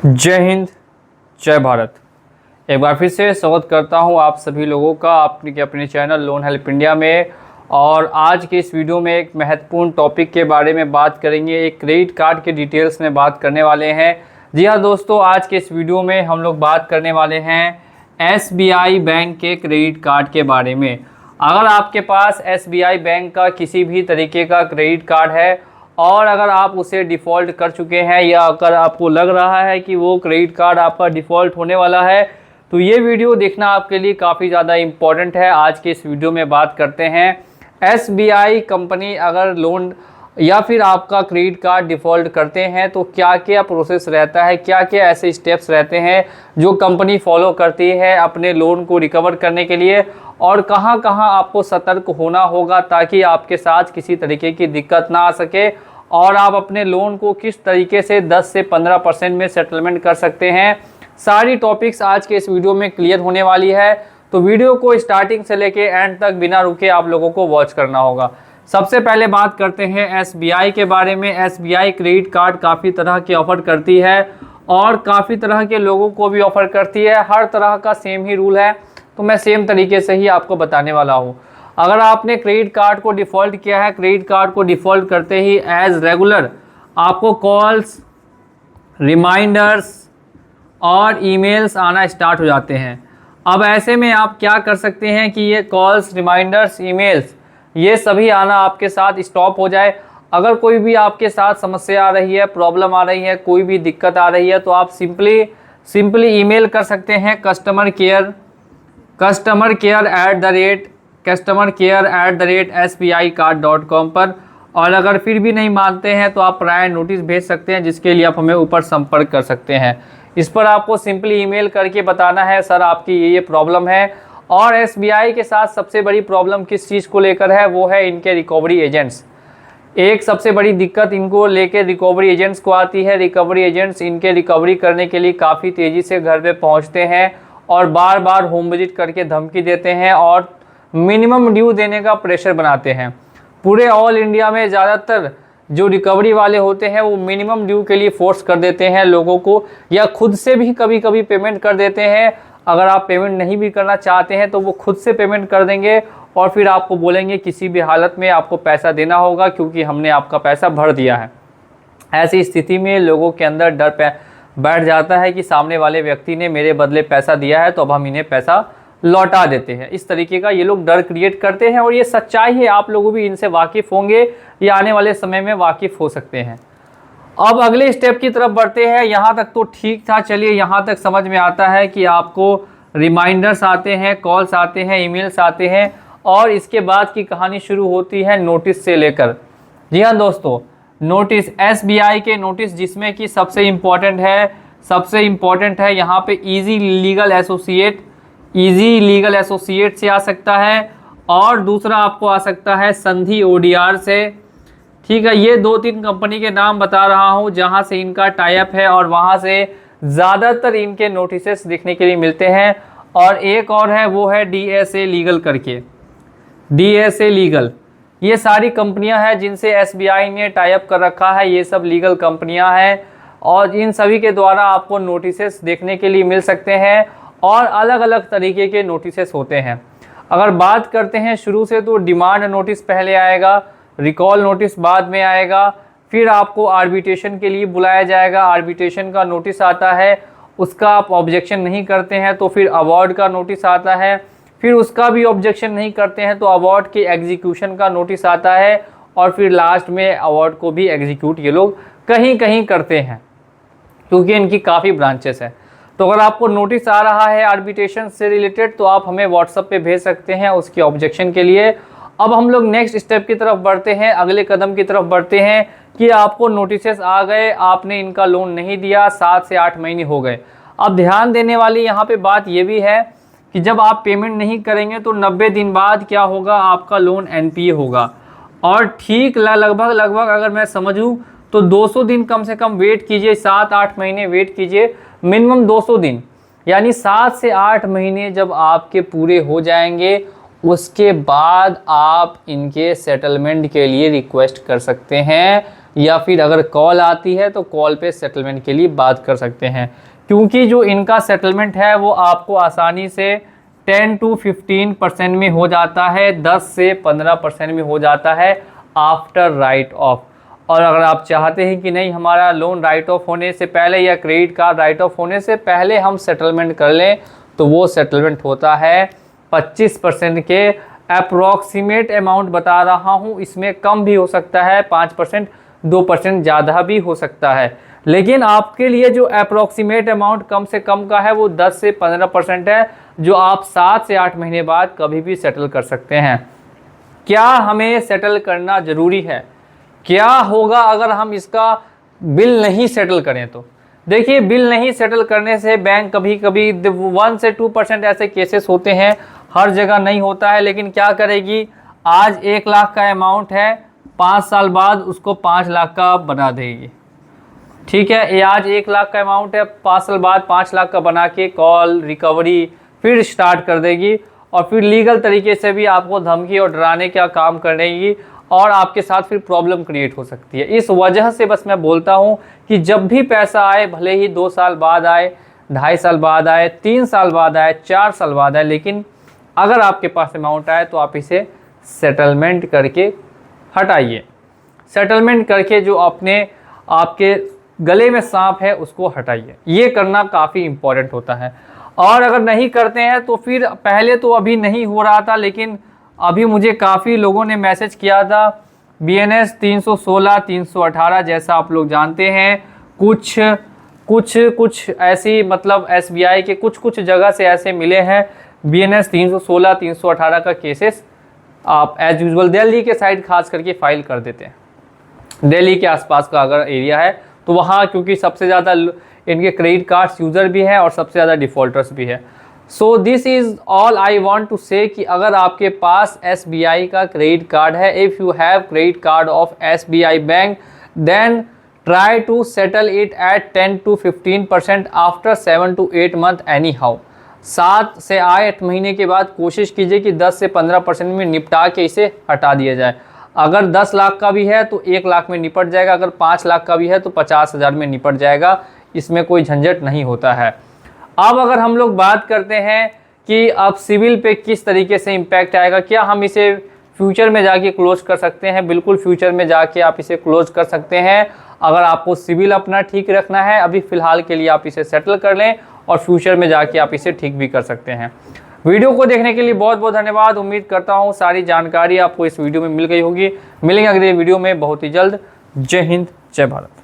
जय हिंद, जय भारत। एक बार फिर से स्वागत करता हूं आप सभी लोगों का अपने चैनल लोन हेल्प इंडिया में। और आज के इस वीडियो में एक महत्वपूर्ण टॉपिक के बारे में बात करेंगे। एक क्रेडिट कार्ड के डिटेल्स में बात करने वाले हैं। जी हाँ दोस्तों, आज के इस वीडियो में हम लोग बात करने वाले हैं SBI बैंक के क्रेडिट कार्ड के बारे में। अगर आपके पास SBI बैंक का किसी भी तरीके का क्रेडिट कार्ड है और अगर आप उसे डिफ़ॉल्ट कर चुके हैं या अगर आपको लग रहा है कि वो क्रेडिट कार्ड आपका डिफ़ॉल्ट होने वाला है, तो ये वीडियो देखना आपके लिए काफ़ी ज़्यादा इम्पॉर्टेंट है। आज के इस वीडियो में बात करते हैं SBI कंपनी अगर लोन या फिर आपका क्रेडिट कार्ड डिफ़ॉल्ट करते हैं तो क्या क्या प्रोसेस रहता है, क्या क्या ऐसे स्टेप्स रहते हैं जो कंपनी फॉलो करती है अपने लोन को रिकवर करने के लिए, और कहां कहां आपको सतर्क होना होगा ताकि आपके साथ किसी तरीके की दिक्कत ना आ सके और आप अपने लोन को किस तरीके से 10 से 15% में सेटलमेंट कर सकते हैं। सारी टॉपिक्स आज के इस वीडियो में क्लियर होने वाली है, तो वीडियो को स्टार्टिंग से लेके एंड तक बिना रुके आप लोगों को वॉच करना होगा। सबसे पहले बात करते हैं SBI के बारे में। SBI क्रेडिट कार्ड काफ़ी तरह के ऑफ़र करती है और काफ़ी तरह के लोगों को भी ऑफ़र करती है। हर तरह का सेम ही रूल है, तो मैं सेम तरीके से ही आपको बताने वाला हूँ। अगर आपने क्रेडिट कार्ड को डिफ़ॉल्ट किया है, क्रेडिट कार्ड को डिफ़ॉल्ट करते ही एज़ रेगुलर आपको कॉल्स, रिमाइंडर्स और ईमेल्स आना स्टार्ट हो जाते हैं। अब ऐसे में आप क्या कर सकते हैं कि ये कॉल्स, रिमाइंडर्स, ईमेल्स ये सभी आना आपके साथ स्टॉप हो जाए। अगर कोई भी आपके साथ समस्या आ रही है, प्रॉब्लम आ रही है, कोई भी दिक्कत आ रही है, तो आप सिंपली ईमेल कर सकते हैं customer care@sbicard.com पर। और अगर फिर भी नहीं मानते हैं तो आप प्रायर नोटिस भेज सकते हैं, जिसके लिए आप हमें ऊपर संपर्क कर सकते हैं। इस पर आपको सिंपली ईमेल करके बताना है सर आपकी ये प्रॉब्लम है। और SBI के साथ सबसे बड़ी प्रॉब्लम किस चीज़ को लेकर है, वो है इनके रिकवरी एजेंट्स। एक सबसे बड़ी दिक्कत इनको लेकर रिकवरी एजेंट्स को आती है। रिकवरी एजेंट्स इनके रिकवरी करने के लिए काफ़ी तेज़ी से घर पे पहुंचते हैं और बार बार होम विजिट करके धमकी देते हैं और मिनिमम ड्यू देने का प्रेशर बनाते हैं। पूरे ऑल इंडिया में ज़्यादातर जो रिकवरी वाले होते हैं वो मिनिमम ड्यू के लिए फोर्स कर देते हैं लोगों को, या खुद से भी कभी कभी पेमेंट कर देते हैं। अगर आप पेमेंट नहीं भी करना चाहते हैं तो वो खुद से पेमेंट कर देंगे और फिर आपको बोलेंगे किसी भी हालत में आपको पैसा देना होगा क्योंकि हमने आपका पैसा भर दिया है। ऐसी स्थिति में लोगों के अंदर डर बैठ जाता है कि सामने वाले व्यक्ति ने मेरे बदले पैसा दिया है तो अब हम इन्हें पैसा लौटा देते हैं। इस तरीके का ये लोग डर क्रिएट करते हैं और ये सच्चाई है। आप लोग भी इनसे वाकिफ़ होंगे या आने वाले समय में वाकिफ़ हो सकते हैं। अब अगले स्टेप की तरफ बढ़ते हैं। यहाँ तक तो ठीक था, चलिए यहाँ तक समझ में आता है कि आपको रिमाइंडर्स आते हैं, कॉल्स आते हैं, ईमेल्स आते हैं, और इसके बाद की कहानी शुरू होती है नोटिस से लेकर। जी हाँ दोस्तों, नोटिस, SBI के नोटिस, जिसमें कि सबसे इम्पॉर्टेंट है यहाँ पे इजी लीगल एसोसिएट से आ सकता है, और दूसरा आपको आ सकता है संधि ODR से। ठीक है, ये 2-3 कंपनी के नाम बता रहा हूँ जहाँ से इनका टाई अप है और वहाँ से ज़्यादातर इनके नोटिसेस देखने के लिए मिलते हैं। और एक और है, वो है DSA लीगल करके, DSA लीगल। ये सारी कंपनियां हैं जिनसे SBI ने टाई अप कर रखा है। ये सब लीगल कंपनियां हैं और इन सभी के द्वारा आपको नोटिसेस देखने के लिए मिल सकते हैं और अलग अलग तरीके के नोटिसेस होते हैं। अगर बात करते हैं शुरू से, तो डिमांड नोटिस पहले आएगा, रिकॉल नोटिस बाद में आएगा, फिर आपको आर्बिट्रेशन के लिए बुलाया जाएगा। आर्बिट्रेशन का नोटिस आता है, उसका आप ऑब्जेक्शन नहीं करते हैं तो फिर अवार्ड का नोटिस आता है, फिर उसका भी ऑब्जेक्शन नहीं करते हैं तो अवार्ड के एग्जीक्यूशन का नोटिस आता है, और फिर लास्ट में अवार्ड को भी एग्जीक्यूट ये लोग कहीं कहीं करते हैं क्योंकि इनकी काफ़ी ब्रांचेस हैं। तो अगर आपको नोटिस आ रहा है आर्बिट्रेशन से रिलेटेड तो आप हमें व्हाट्सएप पे भेज सकते हैं उसकी ऑब्जेक्शन के लिए। अब हम लोग नेक्स्ट स्टेप की तरफ बढ़ते हैं, अगले कदम की तरफ बढ़ते हैं कि आपको नोटिसेस आ गए, आपने इनका लोन नहीं दिया, 7 से 8 महीने हो गए। अब ध्यान देने वाली यहाँ पे बात ये भी है कि जब आप पेमेंट नहीं करेंगे तो 90 दिन बाद क्या होगा, आपका लोन NPA होगा। और ठीक लगभग अगर मैं समझूं तो 200 दिन कम से कम वेट कीजिए, 7-8 महीने वेट कीजिए, मिनिमम 200 दिन, यानी 7 से 8 महीने जब आपके पूरे हो जाएंगे उसके बाद आप इनके सेटलमेंट के लिए रिक्वेस्ट कर सकते हैं। या फिर अगर कॉल आती है तो कॉल पे सेटलमेंट के लिए बात कर सकते हैं, क्योंकि जो इनका सेटलमेंट है वो आपको आसानी से 10 to 15% में हो जाता है, 10 से 15% में हो जाता है आफ्टर राइट ऑफ। और अगर आप चाहते हैं कि नहीं हमारा लोन राइट ऑफ होने से पहले या क्रेडिट कार्ड राइट ऑफ होने से पहले हम सेटलमेंट कर लें, तो वो सेटलमेंट होता है 25% के अप्रॉक्सीमेट अमाउंट बता रहा हूँ, इसमें कम भी हो सकता है, 5%, 2% ज़्यादा भी हो सकता है। लेकिन आपके लिए जो अप्रॉक्सीमेट अमाउंट कम से कम का है वो 10 से 15% है, जो आप 7 से 8 महीने बाद कभी भी सेटल कर सकते हैं। क्या हमें सेटल करना ज़रूरी है? क्या होगा अगर हम इसका बिल नहीं सेटल करें? तो देखिए, बिल नहीं सेटल करने से बैंक कभी कभी 1 से 2% ऐसे केसेस होते हैं, हर जगह नहीं होता है, लेकिन क्या करेगी, आज 1 लाख का अमाउंट है, 5 साल बाद उसको 5 लाख का बना देगी। ठीक है, ये आज 1 लाख का अमाउंट है, 5 साल बाद 5 लाख का बना के कॉल रिकवरी फिर स्टार्ट कर देगी, और फिर लीगल तरीके से भी आपको धमकी और डराने का काम करेगी, और आपके साथ फिर प्रॉब्लम क्रिएट हो सकती है। इस वजह से बस मैं बोलता हूँ कि जब भी पैसा आए, भले ही 2 साल बाद आए, 2.5 साल बाद आए, 3 साल बाद आए, 4 साल बाद आए, लेकिन अगर आपके पास अमाउंट आए तो आप इसे सेटलमेंट करके हटाइए। सेटलमेंट करके जो आपके गले में सांप है उसको हटाइए। ये करना काफ़ी इम्पोर्टेंट होता है। और अगर नहीं करते हैं तो फिर, पहले तो अभी नहीं हो रहा था, लेकिन अभी मुझे काफ़ी लोगों ने मैसेज किया था, BNS 316, 318 जैसा आप लोग जानते हैं, कुछ ऐसी मतलब SBI के कुछ जगह से ऐसे मिले हैं BNS 316, 318 का केसेस आप एज यूजुअल दिल्ली के साइड खास करके फाइल कर देते हैं। दिल्ली के आसपास का अगर एरिया है तो वहाँ, क्योंकि सबसे ज़्यादा इनके क्रेडिट कार्ड्स यूज़र भी हैं और सबसे ज़्यादा डिफ़ॉल्टर्स भी है। So this is all I want to say कि अगर आपके पास SBI का क्रेडिट कार्ड है, if you have credit card of SBI bank, then try to settle it at 10 to 15% after 7 to 8 month anyhow हाउ। 7 से 8 महीने के बाद कोशिश कीजिए कि 10 से 15% में निपटा के इसे हटा दिया जाए। अगर 10 लाख का भी है तो 1 लाख में निपट जाएगा, अगर 5 लाख का भी है तो 50,000 में निपट जाएगा, इसमें कोई झंझट नहीं होता है। अब अगर हम लोग बात करते हैं कि अब सिविल पे किस तरीके से इम्पैक्ट आएगा, क्या हम इसे फ्यूचर में जाके क्लोज कर सकते हैं? बिल्कुल, फ्यूचर में जाके आप इसे क्लोज कर सकते हैं। अगर आपको सिविल अपना ठीक रखना है, अभी फ़िलहाल के लिए आप इसे सेटल कर लें, और फ्यूचर में जाके आप इसे ठीक भी कर सकते हैं। वीडियो को देखने के लिए बहुत बहुत धन्यवाद। उम्मीद करता हूँ सारी जानकारी आपको इस वीडियो में मिल गई होगी। मिलेंगे अगले वीडियो में बहुत ही जल्द। जय हिंद, जय भारत।